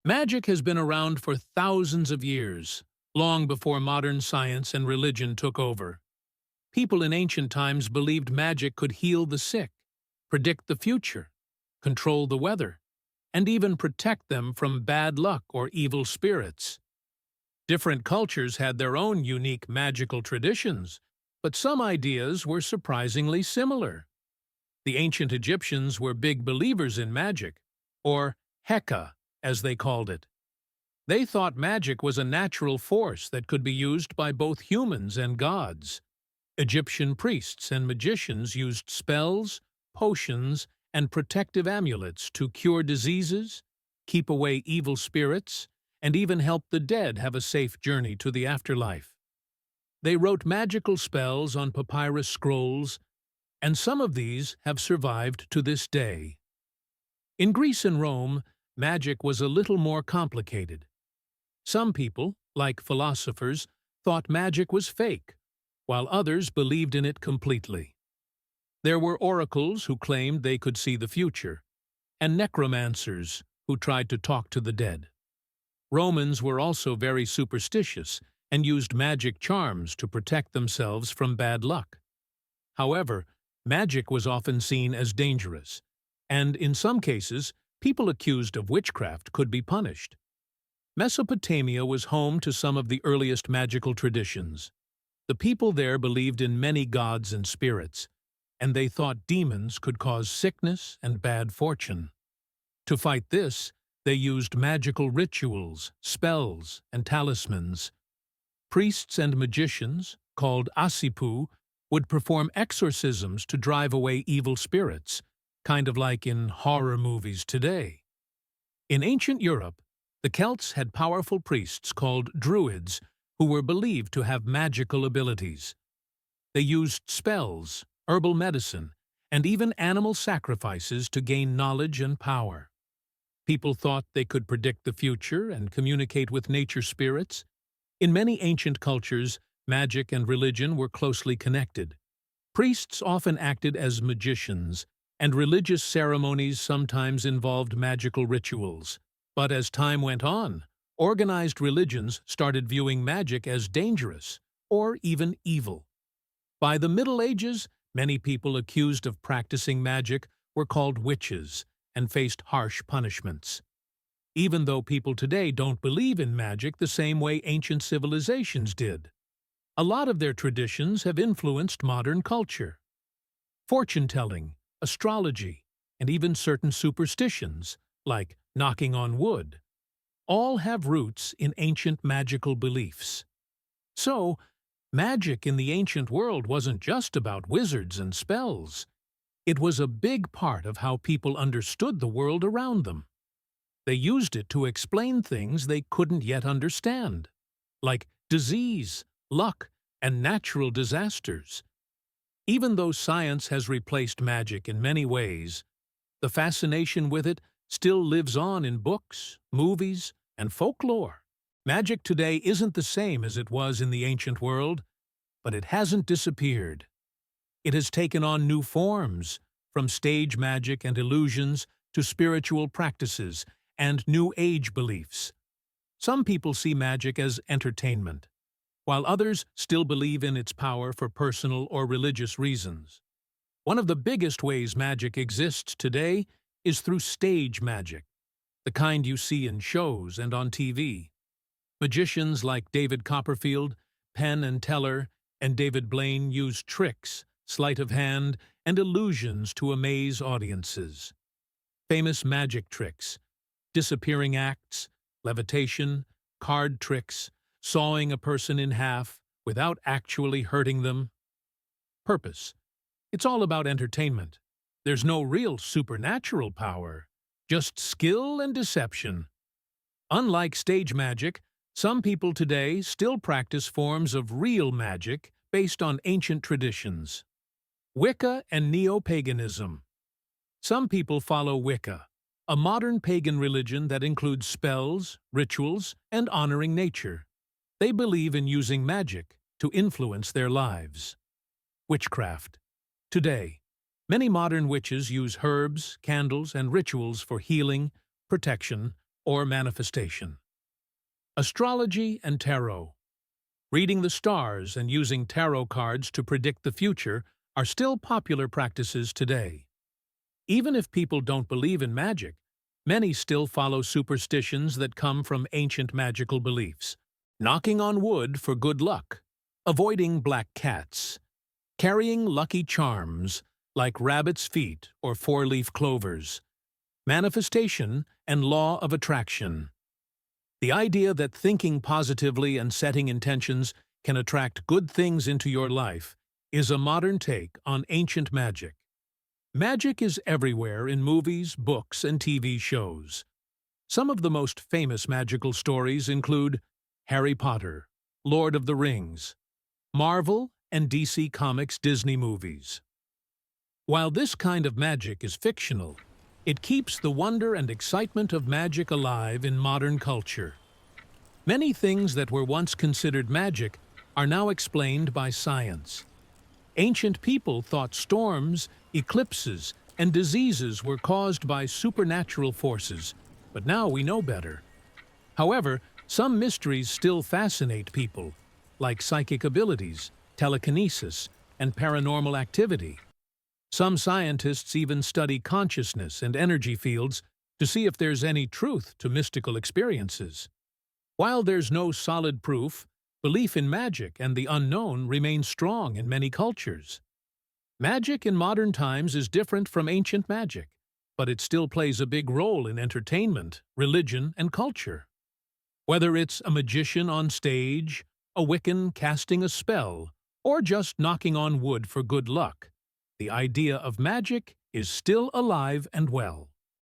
Magic has been around for thousands of years, long before modern science and religion took over. People in ancient times believed magic could heal the sick, predict the future, control the weather, and even protect them from bad luck or evil spirits. Different cultures had their own unique magical traditions, but some ideas were surprisingly similar. The ancient Egyptians were big believers in magic, or Heka, as they called it. They thought magic was a natural force that could be used by both humans and gods. Egyptian priests and magicians used spells, potions, and protective amulets to cure diseases, keep away evil spirits, and even help the dead have a safe journey to the afterlife. They wrote magical spells on papyrus scrolls, and some of these have survived to this day. In Greece and Rome, magic was a little more complicated. Some people, like philosophers, thought magic was fake, while others believed in it completely. There were oracles who claimed they could see the future, and necromancers who tried to talk to the dead. Romans were also very superstitious and used magic charms to protect themselves from bad luck. However, magic was often seen as dangerous, and in some cases, people accused of witchcraft could be punished. Mesopotamia was home to some of the earliest magical traditions. The people there believed in many gods and spirits, and they thought demons could cause sickness and bad fortune. To fight this, they used magical rituals, spells, and talismans. Priests and magicians, called asipu, would perform exorcisms to drive away evil spirits, kind of like in horror movies today. In ancient Europe, the Celts had powerful priests called druids who were believed to have magical abilities. They used spells, herbal medicine, and even animal sacrifices to gain knowledge and power. People thought they could predict the future and communicate with nature spirits. In many ancient cultures, magic and religion were closely connected. Priests often acted as magicians, and religious ceremonies sometimes involved magical rituals. But as time went on, organized religions started viewing magic as dangerous or even evil. By the Middle Ages, many people accused of practicing magic were called witches and faced harsh punishments. Even though people today don't believe in magic the same way ancient civilizations did, a lot of their traditions have influenced modern culture. Fortune-telling, astrology, and even certain superstitions, like knocking on wood, all have roots in ancient magical beliefs. So, magic in the ancient world wasn't just about wizards and spells. It was a big part of how people understood the world around them. They used it to explain things they couldn't yet understand, like disease, luck, and natural disasters. Even though science has replaced magic in many ways, the fascination with it still lives on in books, movies, and folklore. Magic today isn't the same as it was in the ancient world, but it hasn't disappeared. It has taken on new forms, from stage magic and illusions to spiritual practices and New Age beliefs. Some people see magic as entertainment, while others still believe in its power for personal or religious reasons. One of the biggest ways magic exists today is through stage magic, the kind you see in shows and on TV. Magicians like David Copperfield, Penn and Teller, and David Blaine use tricks, sleight of hand, and illusions to amaze audiences. Famous magic tricks, disappearing acts, levitation, card tricks, sawing a person in half without actually hurting them. Purpose: it's all about entertainment. There's no real supernatural power, just skill and deception. Unlike stage magic, some people today still practice forms of real magic based on ancient traditions. Wicca and neo-paganism. Some people follow Wicca, a modern pagan religion that includes spells, rituals, and honoring nature. They believe in using magic to influence their lives. Witchcraft. Today, many modern witches use herbs, candles, and rituals for healing, protection, or manifestation. Astrology and tarot. Reading the stars and using tarot cards to predict the future are still popular practices today. Even if people don't believe in magic, many still follow superstitions that come from ancient magical beliefs. Knocking on wood for good luck, avoiding black cats, carrying lucky charms like rabbit's feet or four-leaf clovers, manifestation and law of attraction. The idea that thinking positively and setting intentions can attract good things into your life is a modern take on ancient magic. Magic is everywhere in movies, books, and TV shows. Some of the most famous magical stories include Harry Potter, Lord of the Rings, Marvel and DC Comics Disney movies. While this kind of magic is fictional, it keeps the wonder and excitement of magic alive in modern culture. Many things that were once considered magic are now explained by science. Ancient people thought storms, eclipses, and diseases were caused by supernatural forces, but now we know better. However, some mysteries still fascinate people, like psychic abilities, telekinesis, and paranormal activity. Some scientists even study consciousness and energy fields to see if there's any truth to mystical experiences. While there's no solid proof, belief in magic and the unknown remains strong in many cultures. Magic in modern times is different from ancient magic, but it still plays a big role in entertainment, religion, and culture. Whether it's a magician on stage, a Wiccan casting a spell, or just knocking on wood for good luck, the idea of magic is still alive and well.